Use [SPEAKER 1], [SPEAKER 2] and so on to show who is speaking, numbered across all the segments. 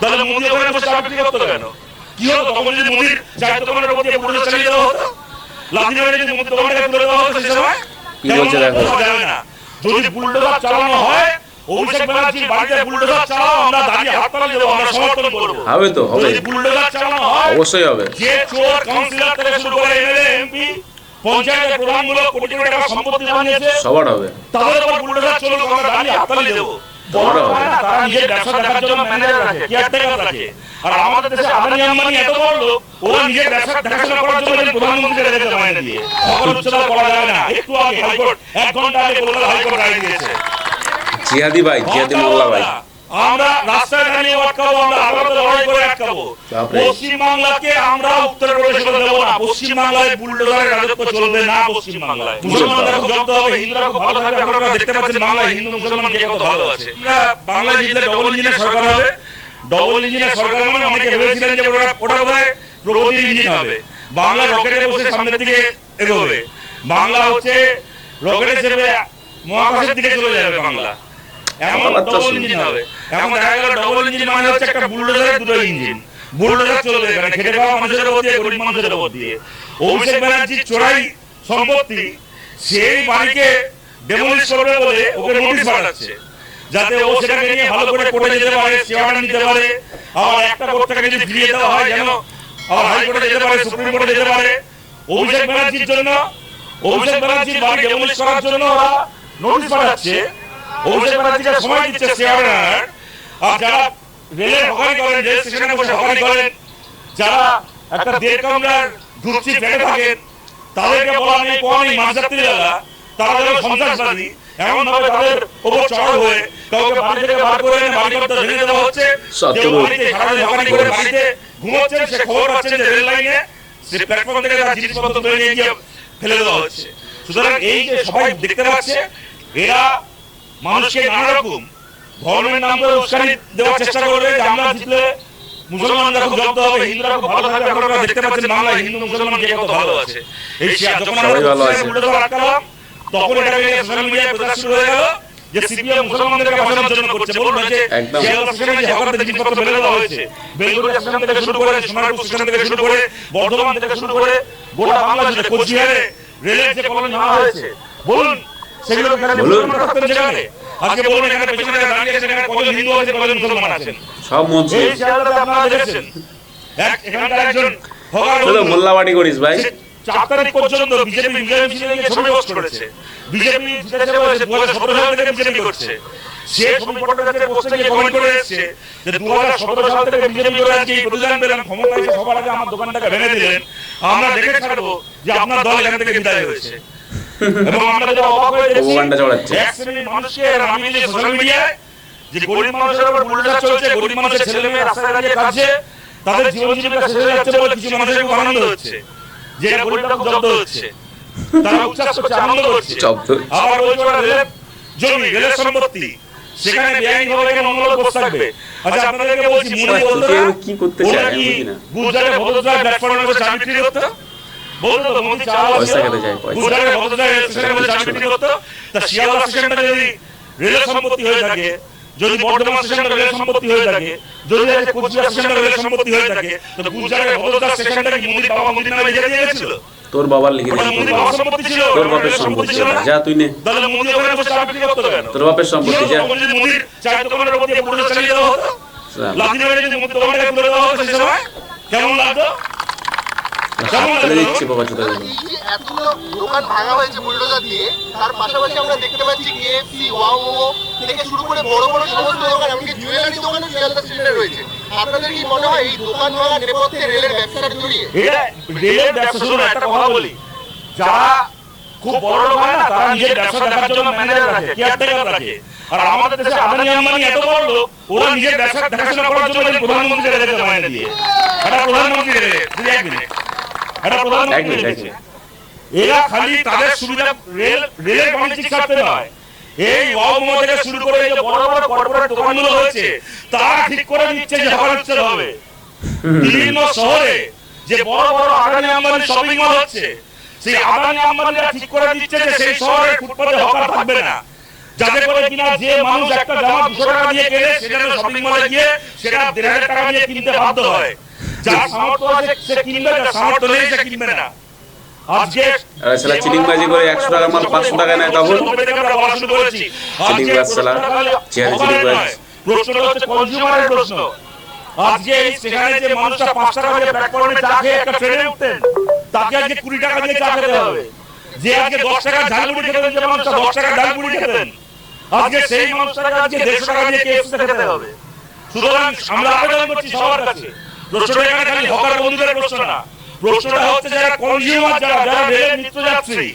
[SPEAKER 1] তাহলে মোদি ওখানে বসে চা বিক্রি করতো কেন? কি হতো তখন যদি মোদির চায়ের দোকানের উপর দিয়ে বুলডোজার চালিয়ে দেওয়া হতো, লাঠি মেরে যদি মোদির দোকানটাকে তুলে দেওয়া হতো সেই সময়?
[SPEAKER 2] কি বলছে দেখো,
[SPEAKER 1] যাবে না। যদি বুলডোজার চালানো হয়, অভিষেক ব্যানার্জির বাড়িতে বুলডোজার চালাও, আমরা দাঁড়িয়ে হাততালি দেবো, আমরা সমর্থন করবো।
[SPEAKER 2] হবে তো, হবে,
[SPEAKER 1] যদি বুলডোজার চালানো হয়
[SPEAKER 2] অবশ্যই হবে।
[SPEAKER 1] যে চোর কাউন্সিলর থেকে শুরু করে এমএলএ এমপি পঞ্চায়েতের প্রধানগুলো কোটি কোটি টাকা সম্পত্তি বানিয়েছে,
[SPEAKER 2] সবার হবে,
[SPEAKER 1] তাদের উপর বুলডোজার চলুক, আমরা দাঁড়িয়ে হাততালি দেবো।
[SPEAKER 2] সবার হবে।
[SPEAKER 1] তারা নিজের ব্যবসা দেখার জন্য ম্যানেজার রাখে, কেয়ারটেকার রাখে। আর আমাদের দেশে আদানি আম্বানি এত বড় লোক, ওরা নিজের ব্যবসা দেখাশোনা করার জন্য প্রধানমন্ত্রীকে রেখেছে মাইনে দিয়ে। সকল উচ্চতা করা যাবে না। একটু আগে হাইকোর্ট 1 ঘন্টা আগে কলকাতা হাইকোর্ট রায় দিয়েছে।
[SPEAKER 2] জিয়াদি ভাই, জিয়াদি মোল্লা ভাই,
[SPEAKER 1] আমরা রাস্তায় দাঁড়িয়ে আটকাবো, আমরা আলাদা লড়াই করে আটকাবো। পশ্চিমবাংলাকে আমরা উত্তরপ্রদেশ করে দেবো না। পশ্চিমবাংলায় বুলডোজারের রাজত্ব চলবে না। পশ্চিমবাংলায় মুসলমানরা খুব জব্দ হবে, হিন্দুরা খুব ভালো থাকবে। আপনারা দেখতে পাচ্ছেন বাংলায় হিন্দু মুসলমান কে কত ভালো আছে। আমরা বাংলায় জিতলে ডবল ইঞ্জিনের সরকার হবে। ডবল ইঞ্জিনের সরকার মানে অনেকে ভেবেছিলেন যে ওটা বোধহয় প্রগতির ইঞ্জিন হবে। বাংলা রকেটে বসে সামনের দিকে এগোবে। বাংলা হচ্ছে রকেটে চেপে মহাকাশের দিকে চলে যাবে বাংলা। এমন ডবল ইঞ্জিন হবে। এখন দেখা গেল ডবল ইঞ্জিন মানে হচ্ছে একটা বুলডোজারের দুটো ইঞ্জিন। বুলডোজার চলবে এখানে খেটে খাওয়া মানুষের উপর দিয়ে, গরিব মানুষের উপর দিয়ে। অভিষেক ব্যানার্জির চোরাই সম্পত্তি, সেই বাড়িকে ডেমোলিশ করবে বলে ওকে নোটিশ পাঠাচ্ছে, যাতে ও সেটাকে নিয়ে ভালো করে কোর্টে যেতে পারে, সেবাটা নিতে পারে। আবার একটা কোর্ট থেকে যদি ফিরিয়ে দেওয়া হয় যেন আবার হাইকোর্টে যেতে পারে, সুপ্রিম কোর্টে যেতে পারে। অভিষেক ব্যানার্জির জন্য, অভিষেক ব্যানার্জির বাড়ি ডেমোলিশ করার জন্য ওরা নোটিশ পাঠাচ্ছে। অভিষেক ব্যানার্জিকে সময় দিচ্ছে শেয়ারদার। আর যারা রেলের হকারি করেন, রেল স্টেশনে বসে হকারি করেন, যারা একটা 1.5 কামরার ধুপচি পেটে থাকেন, তাদেরকে বলা নেই কোয়া নেই মাঝযাত্রীরা, তারা যেন সন্ত্রাসবাদী এমন ভাবে তাদের উপর চড়াও হয়ে কাউকে বাড়ি থেকে বার করে এনে বাড়ি করতে ভেঙে দেওয়া হচ্ছে। কেউ বাড়িতে সারাদিন হকারি করে বাড়িতে ঘুমোচ্ছেন, সে খবর পাচ্ছেন যে রেল লাইনে সে প্ল্যাটফর্ম থেকে তার জিনিসপত্র তুলে নিয়ে গিয়ে ফেলে দেওয়া হচ্ছে। সুতরাং এই যে সবাই দেখতে পাচ্ছে, এরা মানুষকে নানা রকম ধর্মের নাম করে উস্কানি দেওয়ার চেষ্টা করবে যে আমরা জিতলে মুসলমানরা খুব জব্দ হবে, হিন্দুরা খুব ভালো থাকবে। আপনারা দেখতে পাচ্ছেন বাংলায় হিন্দু মুসলমান কে কত ভালো আছে। এই যখন আমরা বুলডোজার আটকালাম, তখন এটা সোশ্যাল মিডিয়ায় প্রচার শুরু হয়ে গেল যে সিপিএম মুসলমানদেরকে বাঁচানোর জন্য করছে। বলুন যে হকারদের জিনিসপত্র ফেলে দেওয়া হয়েছে, বেলগুড়িয়া স্টেশন থেকে শুরু করে, সোনারপুর স্টেশন থেকে শুরু করে, বর্ধমান থেকে শুরু করে গোটা বাংলা জুড়ে কোচবিহারে রেলের যে কলোনি নেওয়া হয়েছে, বলুন সেগুলো যেখানে আজকে বলুন এখানে পেছনে দাঁড়িয়ে আছেন, এখানে কজন হিন্দু আছে, কজন মুসলমান আছেন,
[SPEAKER 2] সব মন্ত্রী।
[SPEAKER 1] এই চেহারাটা আপনারা দেখেছেন। এখানকার একজন
[SPEAKER 2] মোল্লাবাড়ি করিস ভাই,
[SPEAKER 1] 4 তারিখ পর্যন্ত বিজেপি বিজয় মিছিলে ছবি পোস্ট করেছে। বিজেপি জিতেছে বলেছে, 2017 সাল থেকে বিজেপি করছে। সে ছবি ফটোগ্রাফে পোস্টে গিয়ে কমেন্ট করে এসেছে যে 2017 সাল থেকে বিজেপি করে আজকে এই প্রতিদান পেলেন, ক্ষমতা এসে সবার আগে আমার দোকানটাকে ভেঙে দিলেন। আমরা দেখে ছাড়বো যে আপনার দল এখান থেকে বিদায় হয়েছে। এবং আমরা যেটা অবাক হয়ে দেখছি, এক শ্রেণীর মানুষকে নামিয়ে দিয়ে সোশ্যাল মিডিয়ায় যে গরিব মানুষের উপর বুলডোজার চলছে, গরিব মানুষের ছেলে মেয়ে রাস্তায় দাঁড়িয়ে কাঁদছে, তাদের জীবন জীবিকা শেষ হয়ে যাচ্ছে বলে কিছু মানুষের খুব আনন্দ হচ্ছে যে গরিবরা খুব জব্দ হচ্ছে, তারা উচ্ছ্বাস করছে, আনন্দ করছে। আবার বলছে ওরা রেলের জমি, রেলের সম্পত্তি, সেখানে বেআইনিভাবে মঙ্গল বসে থাকবে। আচ্ছা আপনাদেরকে বলছি, মোদি বলতো না
[SPEAKER 2] কি করতে চায় আমি বুঝি না,
[SPEAKER 1] গুজরাটে ভোদরা প্ল্যাটফর্মে বসে চা বিক্রি করতো, বলতো তো মোদি চা
[SPEAKER 2] পয়সা খেতে যায়,
[SPEAKER 1] গুজরাটে ভোদরা স্টেশনে বসে চা বিক্রি করতো। তা শিয়ালদা স্টেশনটা যদি রেলের সম্পত্তি হয়ে থাকে, যদি বর্ধমান স্টেশনটা রেলের সম্পত্তি হয়ে থাকে, যদি কোচবিহার স্টেশনটা রেলের সম্পত্তি হয়ে থাকে, তো গুজরাটের ভোদরা স্টেশনটা কি মোদির বাবা মোদির নামে লিখে দিয়ে গেছিল?
[SPEAKER 2] তোর বাবার লিখে দিয়েছিল, তোর বাপের সম্পত্তি ছিল, যা তুই নে।
[SPEAKER 1] তাহলে মোদি ওখানে বসে চা বিক্রি করতো কেন?
[SPEAKER 2] তোর বাপের সম্পত্তি, যা।
[SPEAKER 1] মোদির চায়ের দোকানের উপর দিয়ে বুলডোজার চালিয়ে দেওয়া হতো, লাঠি মেরে যদি মোদির দোকানটাকে তুলে দেওয়া হতো সেই সময়, কেমন লাগতো?
[SPEAKER 3] এতগুলো দোকান ভাঙা হয়েছে বুলডোজার দিয়ে, তার পাশাপাশি আমরা দেখতে পাচ্ছি কেএফসি, ওয়াও মোমো থেকে শুরু করে বড় বড় সমস্ত দোকান, এমনকি জুয়েলারি দোকানও শিয়ালদা স্টেশনে রয়েছে। আপনাদের কি মনে হয় এই দোকান ভাঙার নেপথ্যে রেলের ব্যবসাটা জড়িয়ে?
[SPEAKER 1] রেলের ব্যবসা শুরু, একটা কথা বলি, যারা খুব বড় লোক হয় না, তারা নিজের ব্যবসা দেখার জন্য ম্যানেজার রাখে, কেয়ারটেকার রাখে। আর আমাদের দেশে আদানি আম্বানি এত বড় লোক, ওরা নিজের ব্যবসা দেখাশোনা করার জন্য প্রধানমন্ত্রীকে রেখেছে মাইনে দিয়ে। এটা প্রধানমন্ত্রী রেখেছে, 1 মিনিট, এটা প্রধানমন্ত্রী রেখেছে। এরা খালি তাদের সুবিধা, রেলের বাণিজ্যিক স্বার্থে নয়, এই ওয়াও মোমো থেকে শুরু করে এই যে বড় বড় কর্পোরেট দোকানগুলো হয়েছে, তারা ঠিক করে দিচ্ছে যে হকার উচ্ছেদ হবে। বিভিন্ন শহরে যে বড় বড় আদানি আম্বানি শপিং মল হচ্ছে, সেই আদানি আম্বানিরা ঠিক করে দিচ্ছে যে সেই শহরে ফুটপাতে হকার থাকবে না। যাতে করে কিনা যে মানুষ একটা জামা 200 টাকা দিয়ে কেনে সেটা শপিং মলে গিয়ে সেটা 1500 টাকা দিয়ে কিনতে বাধ্য হয়। যার সামর্থ্য আছে সে কিনবে, যার সামর্থ্য নেই সে কিনবে না। আজকে
[SPEAKER 2] সালা চিটিংবাজি করে 100 টাকার মাল 500 টাকায় নেয়, তখন চিটিংবাজ সালা চেয়ারে চিটিংবাজ।
[SPEAKER 1] প্রশ্নটা হচ্ছে কনজিউমারের প্রশ্ন। আজকে এই সেখানে যে মানুষটা 5 টাকা দিয়ে প্ল্যাটফর্মে চা খেয়ে একটা ট্রেনে উঠতেন, তাকে আজকে 20 টাকা দিয়ে চা খেতে হবে। যে আজকে 10 টাকা ঝালমুড়ি খেতেন, যে মানুষটা 10 টাকা ডালমুড়ি খেতেন, আজকে সেই মানুষটাকে আজকে 150 টাকা দিয়ে কেএফসি খেতে হবে। সুতরাং আমরা আবেদন করছি সবার কাছে, প্রশ্নটা এখানে খালি হকার বন্ধুদের প্রশ্ন না, প্রশ্নটা হচ্ছে যারা কনজিউমার, যারা রেলের নিত্যযাত্রী,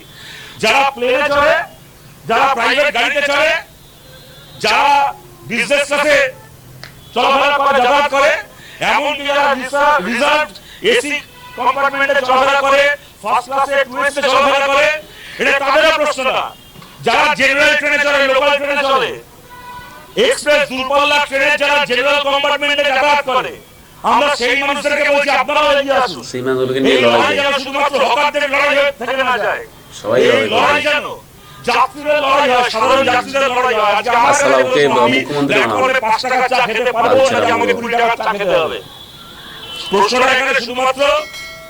[SPEAKER 1] যারা প্লেনে চড়ে, যারা প্রাইভেট গাড়িতে চড়ে, যারা বিজনেস ক্লাসে চলাফেরা করে, যাতায়াত করে, এমনকি যারা রিজার্ভ এসি কম্পার্টমেন্টে চলাফেরা করে, ফার্স্ট ক্লাসে টুরিস্টে চলাফেরা করে, এটা তাদেরও প্রশ্ন না। যারা জেনারেল ট্রেনে চলে, লোকাল ট্রেনে চলে, এক্সপ্রেস দূরপাল্লা ট্রেনে যারা জেনারেল কম্পার্টমেন্টে যাতায়াত করে, আমরা সেই মানুষদেরকে বলছি আপনারাও এগিয়ে আসুন।
[SPEAKER 2] সেই মানুষকে নিয়ে লড়াই
[SPEAKER 1] যেন শুধুমাত্র হকারদের লড়াই থেকে না যায়,
[SPEAKER 2] সবাই
[SPEAKER 1] এই লড়াই যেন যাত্রীদের লড়াই হয়, সাধারণ যাত্রীদের লড়াই হয়। আজকে আমার
[SPEAKER 2] আসলে ওকে মুখ্যমন্ত্রী
[SPEAKER 1] ব্ল্যাক করে 5 টাকা চা খেতে পারবো না, আমাকে 20 টাকা চা খেতে হবে। প্রশ্নটা এখানে শুধুমাত্র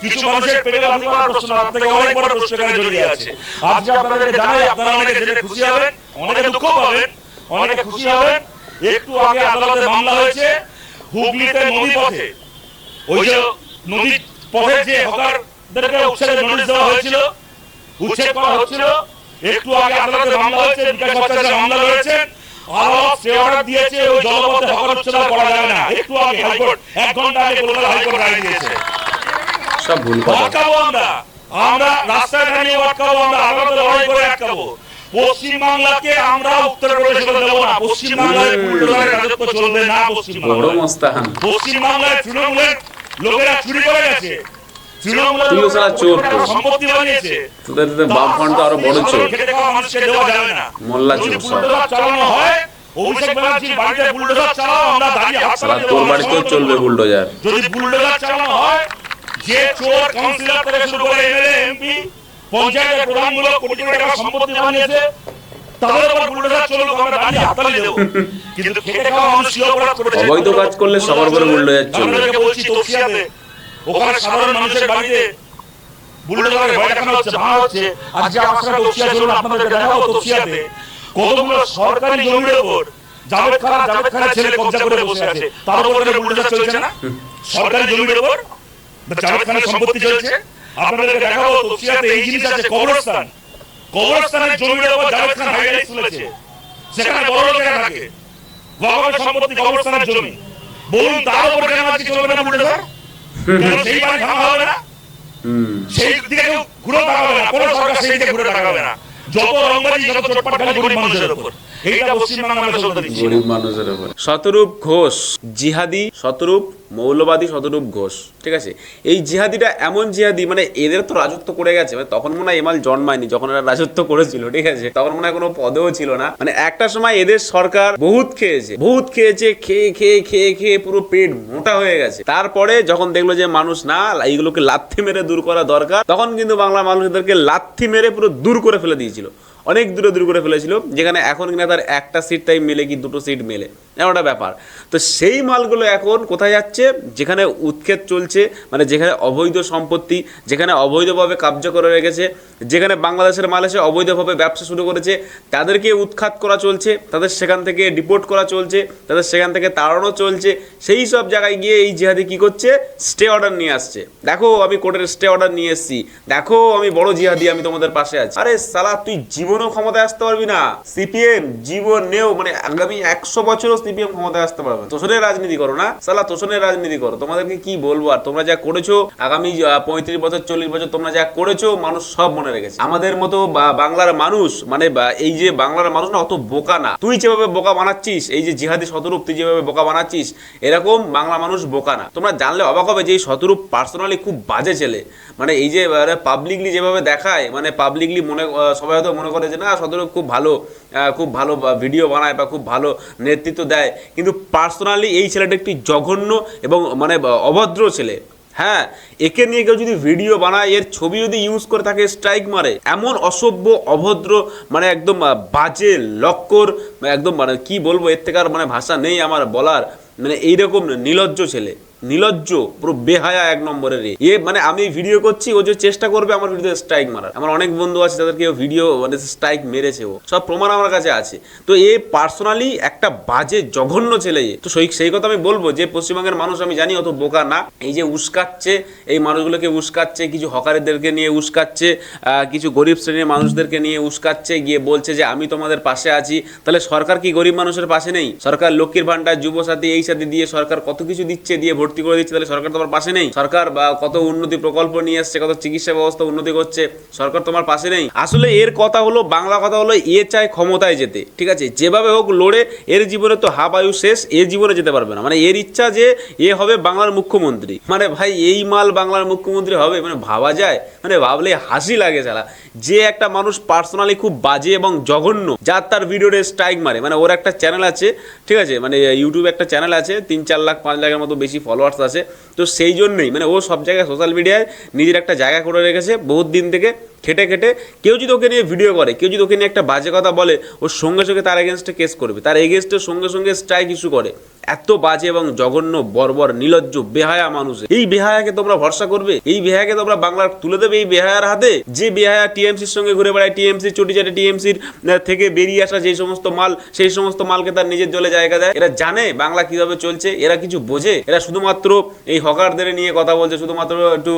[SPEAKER 1] কিছু মানুষের পেটের অধিকার প্রশ্ন, তার থেকে অনেক বড় প্রশ্ন এখানে জড়িয়ে আছে। আজকে আপনাদেরকে জানাই, আপনারা অনেকে জেনে খুশি হবেন, অনেকে দুঃখ পাবেন, অনেকে খুশি হবেন। একটু আগে আদালতে মামলা হয়েছে হুগলিতে নদী পথে, ওই যে নদী পথে যে হকারদেরকে উচ্ছেদের নোটিশ দেওয়া হয়েছিল, উচ্ছেদ করা হচ্ছিল, একটু আগে আদালতে মামলা হয়েছে, বিকাশ ভট্টাচার্য মামলা লড়েছেন, আদালত স্টে অর্ডার দিয়েছে, ওই জলপথে হকার উচ্ছেদ করা যাবে না। একটু আগে হাইকোর্ট 1 ঘন্টা আগে কলকাতা হাইকোর্ট রায় দিয়েছে।
[SPEAKER 2] সব ভুল কথা।
[SPEAKER 1] আটকাবো আমরা রাস্তায় দাঁড়িয়ে আটকাবো, আমরা আদালতে লড়াই করে আটকাবো। পশ্চিমবাংলাকে আমরা উত্তরপ্রদেশ করে দেবো না। পশ্চিমবাংলায় বুলডোজারের রাজত্ব চলবে না।
[SPEAKER 2] বড় মস্তান
[SPEAKER 1] পশ্চিমবাংলায় তৃণমূলের লোকেরা চুরি করে গেছে, তৃণমূলের
[SPEAKER 2] তুইও সালা চোর তো।
[SPEAKER 1] সম্পত্তি বানিয়েছে,
[SPEAKER 2] তোদের বাম ফ্রন্ট তো আরো বড় চোর,
[SPEAKER 1] খেটে খাওয়া মানুষকে দেওয়া যাবে না।
[SPEAKER 2] মোল্লা
[SPEAKER 1] যদি
[SPEAKER 2] চোর সব।
[SPEAKER 1] বুলডোজার চালানো হয়, অভিষেক ব্যানার্জির বাড়িতে বুলডোজার চালাও, আমরা দাঁড়িয়ে হাত
[SPEAKER 2] সালা
[SPEAKER 1] তালি
[SPEAKER 2] তোর
[SPEAKER 1] দেবো।
[SPEAKER 2] বাড়িতেও চলবে বুলডোজার।
[SPEAKER 1] যদি বুলডোজার চালানো হয়, যে চোর কাউন্সিলর থেকে শুরু করে এমএলএ এমপি পঞ্চায়েতের প্রধানগুলো কোটি কোটি টাকা সম্পত্তি বানিয়েছে, তাদের উপর বুলডোজার চলুক, আমরা দাঁড়িয়ে হাততালি দেবো। কিন্তু খেটে খাওয়া মানুষ কি অপরাধ করেছে?
[SPEAKER 2] অবৈধ কাজ করলে সবার উপরে বুলডোজার চলবে।
[SPEAKER 1] আপনাদেরকে বলছি, তফসিয়াতে ওখানে সাধারণ মানুষের বাড়িতে বুলডোজারের ভয় দেখানো হচ্ছে, ভাঙা হচ্ছে। আজকে আমার সাথে তফসিয়া চলুন, আপনাদেরকে দেখাবো তফসিয়াতে কতগুলো সরকারি জমির উপর জাভেদ খানের ছেলে কবজা করে বসে আছে, তার উপর বুলডোজার চলছে না। সরকারি জমির উপর জাভেদ খানের সম্পত্তি চলছে। আপনাদেরকে দেখাবো তফসিয়াতে এই জিনিস আছে। কবরস্থানের জমির উপর জাভেদ খান হাইলাইট তুলেছে, সেখানে বড় লোকেরা থাকে, গভর্নমেন্ট সম্পত্তি কবরস্থানের জমি। বলুন তার উপর কেন আজকে চলবে না বুলডোজার? কেন সেই বাড়ি ভাঙা হবে না? সেই দিকে কেউ ঘুরে তাকাবে না, কোনো সরকার সেই দিকে ঘুরে তাকাবে না। যত রংবাজি, যত চটপট খালি গরিব মানুষের উপর। এইটা পশ্চিমবাংলা আমরা চলতে দিচ্ছি।
[SPEAKER 2] গরিব মানুষের উপর। শতরূপ ঘোষ জিহাদি, শতরূপ মৌলবাদী শতরূপ ঘোষ, ঠিক আছে। এই জিহাদিটা এমন জিহাদি, মানে এদের তো রাজত্ব করে গেছে, মানে তখন মনে হয় এমাল জন্মায়নি যখন এরা রাজত্ব করেছিল, ঠিক আছে। তখন মনে হয় কোনো পদেও ছিল না। মানে একটা সময় এদের সরকার বহুত খেয়েছে, খেয়ে পুরো পেট মোটা হয়ে গেছে। তারপরে যখন দেখলো যে মানুষ না, এইগুলোকে লাথি মেরে দূর করা দরকার, তখন কিন্তু বাংলা মানুষদেরকে লাথি মেরে পুরো দূর করে ফেলে দিয়েছিল, অনেক দূর করে ফেলেছিল, যেখানে এখন কিনা তার একটা সিট তাই মেলে কি 2টো সিট মেলে, এমনটা ব্যাপার। তো সেই মালগুলো এখন কোথায় যাচ্ছে? যেখানে উৎক্ষেপ চলছে, মানে যেখানে অবৈধ সম্পত্তি, যেখানে অবৈধভাবে কব্জা করে রেখেছে, যেখানে বাংলাদেশের মাল এসে অবৈধভাবে ব্যবসা শুরু করেছে, তাদেরকে উৎখাত করা চলছে, তাদের সেখান থেকে ডিপোর্ট করা চলছে, তাদের সেখান থেকে তাড়ানো চলছে। সেই সব জায়গায় গিয়ে এই জিহাদি কি করছে? স্টে অর্ডার নিয়ে আসছে। দেখো আমি কোর্টের স্টে অর্ডার নিয়ে এসেছি, দেখো আমি বড় জিহাদি, আমি তোমাদের পাশে আছি। আরে সালা, তুই জীবনেও ক্ষমতায় আসতে পারবি না। সিপিএম জীবনেও, মানে আগামী 100 বছরও সিপিএম ক্ষমতায় আসতে পারবে। তোষণের রাজনীতি করো না সালা, তোষণের রাজনীতি করো। তোমাদেরকে কি বলবো আর, তোমরা যা করেছো আগামী 35 বছর 40 বছর তোমরা যা করেছো মানুষ সব মনে রেখেছে। আমাদের মতো বাংলার মানুষ, মানে এই যে বাংলার মানুষ না অত বোকা না। তুই যেভাবে বোকা বানাচ্ছিস, এই যে জিহাদি শতরূপ তুই যেভাবে বোকা বানাচ্ছিস, এরকম বাংলা মানুষ বোকা না। তোমরা জানলে অবাক হবে যে এই শতরূপ পার্সোনালি খুব বাজে ছেলে। মানে এই যে পাবলিকলি যেভাবে দেখায়, মানে পাবলিকলি সবাই হয়তো মনে করে যে না শতরূপ খুব ভালো ভিডিও বানায় বা খুব ভালো নেতৃত্ব দেয়, কিন্তু পার্সোনালি এই ছেলেটা একটি জঘন্য এবং মানে অভদ্র ছেলে। হ্যাঁ, একে নিয়ে কেউ যদি ভিডিও বানায়, এর ছবি যদি ইউজ করে তাকে স্ট্রাইক মারে, এমন অসভ্য অভদ্র মানে একদম বাজে লক্কর, একদম মানে কি বলবো, এর থেকে আর মানে ভাষা নেই আমার বলার, মানে এইরকম নির্লজ্জ ছেলে, নির্লজ্জ পুরো বেহায়া এক নম্বরের মানে আমি ভিডিও করছি, ও যে চেষ্টা করবে আমার ভিডিও স্ট্রাইক মারার। আমার অনেক বন্ধু আছে তাদেরকে ভিডিও মানে স্ট্রাইক মেরেছে, ও সব প্রমাণ আমার কাছে আছে। তো এ পার্সোনালি একটা বাজে জঘন্য ছেলে। তো সেই কথা আমি বলবো যে পশ্চিমবঙ্গের মানুষ আমি জানি অত বোকা না। এই যে উস্কাচ্ছে, এই মানুষগুলোকে উস্কাচ্ছে, কিছু হকারিদেরকে নিয়ে উস্কাচ্ছে, কিছু গরিব শ্রেণীর মানুষদেরকে নিয়ে উস্কাচ্ছে, গিয়ে বলছে যে আমি তোমাদের পাশে আছি। তাহলে সরকার কি গরিব মানুষের পাশে নেই? সরকার লক্ষ্মীর ভান্ডার, যুবসাথী, এই সাথী দিয়ে সরকার কত কিছু দিচ্ছে, দিয়ে ভর্তি করে দিচ্ছে, তাহলে সরকার তোমার পাশে নেই? সরকার বা কত উন্নতি প্রকল্প নিয়ে আসছে, কত চিকিৎসা ব্যবস্থা উন্নতি করছে, সরকার তোমার পাশে নেই? আসলে এর কথা হলো, বাংলা কথা হলো, এ চায় ক্ষমতায় যেতে, ঠিক আছে, যেভাবে হোক লড়ে। এর জীবনে তো হাফ আয়ু শেষ, এর জীবনে যেতে পারবে না। মানে এর ইচ্ছা যে এ হবে বাংলার মুখ্যমন্ত্রী। মানে ভাই এই মাল বাংলার মুখ্যমন্ত্রী হবে? মানে ভাবা যায়? মানে ভাবলে হাসি লাগে শালা। যে একটা মানুষ পার্সোনালি খুব বাজে এবং জঘন্য, যার তার ভিডিওতে স্ট্রাইক মারে, মানে ওর একটা চ্যানেল আছে, ঠিক আছে, মানে ইউটিউবে একটা চ্যানেল আছে, 3-4 লাখ 5 লাখের মতো বেশি ফলোয়ার্স আছে। তো সেই জন্যই মানে ও সব জায়গায় সোশ্যাল মিডিয়ায় নিজের একটা জায়গা করে রেখেছে বহুত দিন থেকে, খেটে খেটে। কেউ যদি ওকে নিয়ে ভিডিও করে, কেউ যদি ওকে নিয়ে একটা বাজে কথা বলে, ওর সঙ্গে সঙ্গে তার এগেনস্টে কেস করবে, তার এগেনস্টের সঙ্গে সঙ্গে স্ট্রাইক ইস্যু করে। এত বাজে এবং জঘন্য, বর্বর, নির্লজ্জ, বেহায়া মানুষ। এই বেহায়াকে তোমরা ভরসা করবে? এই বেহায়াকে তোমরা বাংলার তুলে দেবে এই বেহায়ার হাতে? যে বেহায়া টিএমসির সঙ্গে ঘুরে বেড়ায়, টিএমসি চটি চাটে, টিএমসির থেকে বেরিয়ে আসা যে সমস্ত মাল, সেই সমস্ত মালকে তার নিজের জলে জায়গা দেয়। এরা জানে বাংলা কিভাবে চলছে? এরা কিছু বোঝে? এরা শুধুমাত্র এই হকারদের নিয়ে কথা বলছে, শুধুমাত্র একটু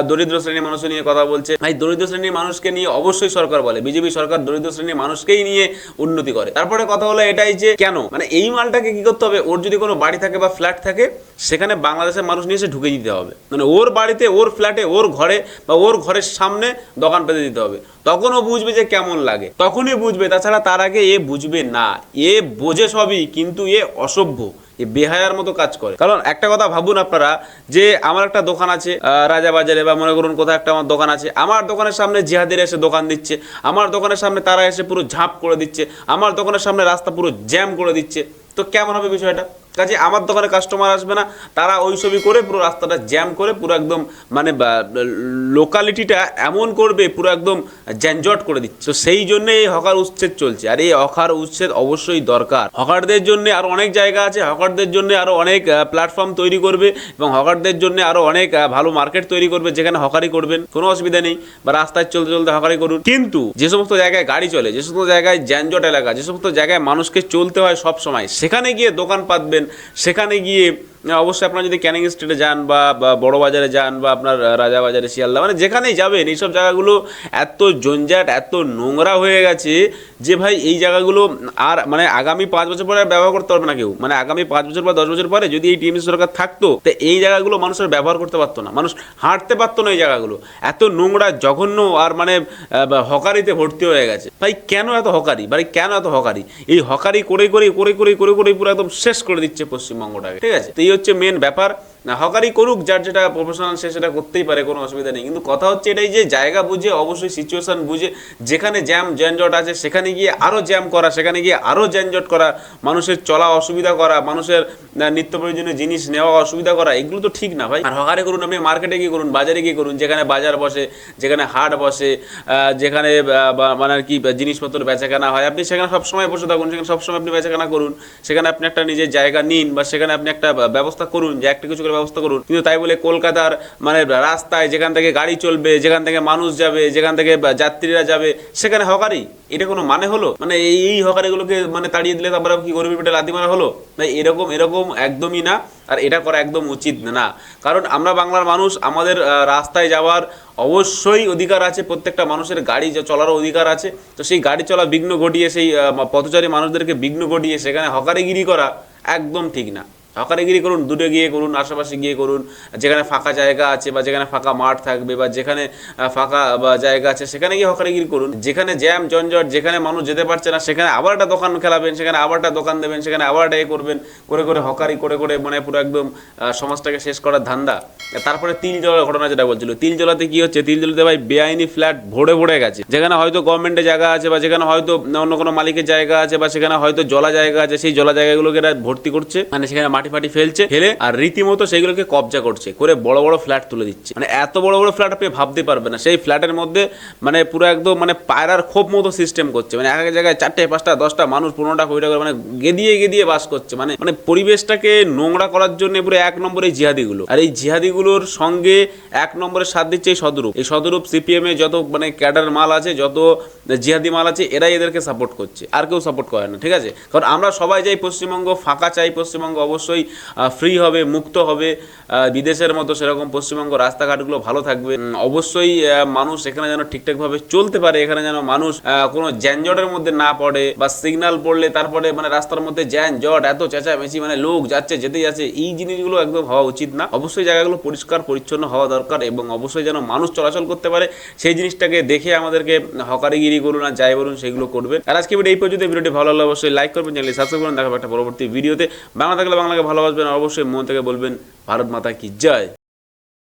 [SPEAKER 2] দরিদ্র শ্রেণীর মানুষের নিয়ে কথা বলছে। এই দরিদ্র শ্রেণীর মানুষকে নিয়ে অবশ্যই সরকার বলে, বিজেপি সরকার দরিদ্র শ্রেণীর মানুষকেই নিয়ে উন্নতি করে। তারপরে কথা হলো এটাই যে কেন মানে এই মালটাকে কি করতে হবে, ওর যদি কোনো বাড়ি থাকে বা ফ্ল্যাট থাকে, সেখানে বাংলাদেশের মানুষ নিয়ে এসে ঢুকে দিতে হবে। মানে ওর বাড়িতে, ওর ফ্ল্যাটে, ওর ঘরে বা ওর ঘরের সামনে দোকান পেতে দিতে হবে। তখন ও বুঝবে যে কেমন লাগে, তখনই বুঝবে। তাছাড়া তার আগে এ বুঝবে না। এ বোঝে সবই, কিন্তু এ অসভ্য, এ বেহায়ার মতো কাজ করে। কারণ একটা কথা ভাবুন আপনারা, যে আমার একটা দোকান আছে রাজাবাজারে, বা মনে করুন কোথাও একটা আমার দোকান আছে, আমার দোকানের সামনে জিহাদের এসে দোকান দিচ্ছে, আমার দোকানের সামনে তারা এসে পুরো ঝাঁপ করে দিচ্ছে, আমার দোকানের সামনে রাস্তা পুরো জ্যাম করে দিচ্ছে। তো কেমন হবে বিষয়টা? কাজে আমার দোকানে কাস্টমার আসবে না, তারা ওই ছবি করে পুরো রাস্তাটা জ্যাম করে পুরো একদম মানে লোকালিটিটা এমন করবে, পুরো একদম যানজট করে দিচ্ছে। তো সেই জন্য এই হকার উচ্ছেদ চলছে। আর এই হকার উচ্ছেদ অবশ্যই দরকার। হকারদের জন্য আরো অনেক জায়গা আছে, হকারদের জন্য আরো অনেক প্ল্যাটফর্ম তৈরি করবে, এবং হকারদের জন্য আরো অনেক ভালো মার্কেট তৈরি করবে, যেখানে হকারি করবেন, কোনো অসুবিধা নেই। বা রাস্তায় চলতে চলতে হকারি করুন। কিন্তু যে সমস্ত জায়গায় গাড়ি চলে, যে সমস্ত জায়গায় যানজট এলাকা, যে সমস্ত জায়গায় মানুষকে চলতে হয় সব সময়, সেখানে গিয়ে দোকান পাতবেন, সেখানে গিয়ে অবশ্যই আপনারা যদি ক্যানিং স্ট্রিটে যান বা বড় বাজারে যান বা আপনার রাজাবাজারে, শিয়ালদা, মানে যেখানেই যাবেন, এইসব জায়গাগুলো এত জঞ্জাট, এত নোংরা হয়ে গেছে যে ভাই এই জায়গাগুলো আর মানে আগামী 5 বছর পরে আর ব্যবহার করতে পারবে না কেউ। মানে আগামী 5 বছর বা 10 বছর পরে যদি এই টিএমসি সরকার থাকতো, তো এই জায়গাগুলো মানুষের ব্যবহার করতে পারতো না, মানুষ হাঁটতে পারতো না এই জায়গাগুলো। এত নোংরা, জঘন্য, আর মানে হকারিতে ভর্তি হয়ে গেছে। ভাই কেন এত হকারি? ভাই কেন এত হকারি? এই হকারি করে করে করে করে করে করে পুরো একদম শেষ করে দিচ্ছে পশ্চিমবঙ্গটাকে, ঠিক আছে? তো এই হচ্ছে মেন ব্যাপার। হকারি করুক, যার যেটা প্রফেশনাল সে সেটা করতেই পারে, কোনো অসুবিধা নেই। কিন্তু কথা হচ্ছে এটাই যে জায়গা বুঝে, অবশ্যই সিচুয়েশন বুঝে, যেখানে জ্যাম যানজট আছে সেখানে গিয়ে আরও জ্যাম করা, সেখানে গিয়ে আরও যানজট করা, মানুষের চলা অসুবিধা করা, মানুষের নিত্য প্রয়োজনীয় জিনিস নেওয়া অসুবিধা করা, এগুলো তো ঠিক না ভাই। আর হকারি করুন, আপনি মার্কেটে গিয়ে করুন, বাজারে গিয়ে করুন, যেখানে বাজার বসে, যেখানে হাট বসে, যেখানে মানে আর কি জিনিসপত্র বেচাকেনা হয়, আপনি সেখানে সবসময় বসে থাকুন, সেখানে সবসময় আপনি বেচাকেনা করুন, সেখানে আপনি একটা নিজের জায়গা নিন, বা সেখানে আপনি একটা ব্যবস্থা করুন, যে একটা কিছু করে ব্যবস্থা করুন। কিন্তু তাই বলে কলকাতার মানে রাস্তায়, যেখান থেকে গাড়ি চলবে, যেখান থেকে মানুষ যাবে, যেখান থেকে যাত্রীরা যাবে, সেখানে হকারি, এটা কোনো মানে হলো? মানে এই হকারিগুলোকে মানে তাড়িয়ে দিলে তারপরে কি গরিবের পেটে লাথি মারা হলো? ভাই এরকম একদমই না। আর এটা করা একদম উচিত না। কারণ আমরা বাংলার মানুষ, আমাদের রাস্তায় যাওয়ার অবশ্যই অধিকার আছে, প্রত্যেকটা মানুষের গাড়ি চলারও অধিকার আছে। তো সেই গাড়ি চলা বিঘ্ন ঘটিয়ে, সেই পথচারী মানুষদেরকে বিঘ্ন ঘটিয়ে সেখানে হকারিগিরি করা একদম ঠিক না। হকারিগিরি করুন, দূরে গিয়ে করুন, আশেপাশে গিয়ে করুন, যেখানে ফাঁকা জায়গা আছে বা যেখানে ফাঁকা মাঠ থাকবে বা যেখানে ফাঁকা জায়গা আছে সেখানে গিয়ে হকারিগিরি করুন। যেখানে জ্যাম জঞ্জট, যেখানে মানুষ যেতে পারছে না, সেখানে আবার একটা দোকান খেলাবেন, সেখানে আবার একটা দোকান দেবেন, সেখানে আবার একটা করবেন, করে করে হকারি করে করে মানে পুরো একদম সমাজটাকে শেষ করার ধান্দা। তারপরে তিলজলার ঘটনা যেটা বলছিল, তিলজলাতে কি হচ্ছে, তিলজলাতে ভাই বেআইনি ফ্ল্যাট ভরে ভরে গেছে, যেখানে হয়তো গভর্নমেন্টের জায়গা আছে বা যেখানে হয়তো অন্য কোনো মালিকের জায়গা আছে বা সেখানে হয়তো জলা জায়গা আছে, সেই জলা জায়গাগুলোকে এরা ভর্তি করছে, মানে সেখানে মাটি মাটি ফাটি ফেলছে, ফেলে আর রীতিমতো সেগুলোকে কবজা করছে, করে বড় বড় ফ্ল্যাট তুলে দিচ্ছে। মানে এত বড় বড় ফ্ল্যাট আপনি ভাবতে পারবেন না। সেই ফ্ল্যাটের মধ্যে মানে পুরো একদম মানে পায়রার খোপ মতো সিস্টেম করছে, মানে এক এক জায়গায় 4টে 5টা 10টা মানুষ 15টা 20টা করে মানে গেদিয়ে গেদিয়ে বাস করছে। মানে মানে পরিবেশটাকে নোংরা করার জন্য পুরো 1 নম্বরে জিহাদিগুলো। আর এই জিহাদিগুলোর সঙ্গে 1 নম্বরে সাথ দিচ্ছে এই সদরূপ। এই সদরূপ সিপিএম এ যত মানে ক্যাডার মাল আছে, যত জিহাদি মাল আছে, এরাই এদেরকে সাপোর্ট করছে, আর কেউ সাপোর্ট করে না। ঠিক আছে, কারণ আমরা সবাই চাই পশ্চিমবঙ্গ ফাঁকা চাই, পশ্চিমবঙ্গ অবশ্যই ফ্রি হবে, মুক্ত হবে, বিদেশের মতো সেরকম পশ্চিমবঙ্গ রাস্তাঘাটগুলো ভালো থাকবে। অবশ্যই মানুষ এখানে যেন ঠিকঠাকভাবে চলতে পারে, এখানে যেন মানুষ কোনো যানজটের মধ্যে না পড়ে, বা সিগন্যাল পড়লে তারপরে মানে রাস্তার মধ্যে যানজট, এত চেঁচামেচি, মানে লোক যাচ্ছে যেতে যাচ্ছে, এই জিনিসগুলো একদম হওয়া উচিত না। অবশ্যই জায়গাগুলো পরিষ্কার পরিচ্ছন্ন হওয়া দরকার, এবং অবশ্যই যেন মানুষ চলাচল করতে পারে, সেই জিনিসটাকে দেখে আমাদেরকে হকারিগিরি করুন আর যাই বলুন সেগুলো করবেন। আর আজকে ভিডিও এই পর্যন্ত। ভিডিওটি ভালো লাগলে অবশ্যই লাইক করবেন, চ্যানেলটি সাবস্ক্রাইব করুন। দেখা হবে একটা পরবর্তী ভিডিওতে। বাংলা থাকলে বাংলাকে ভালোবাসবেন, আর অবশ্যই মন থেকে বলবেন ভারত মাতা কি জয়।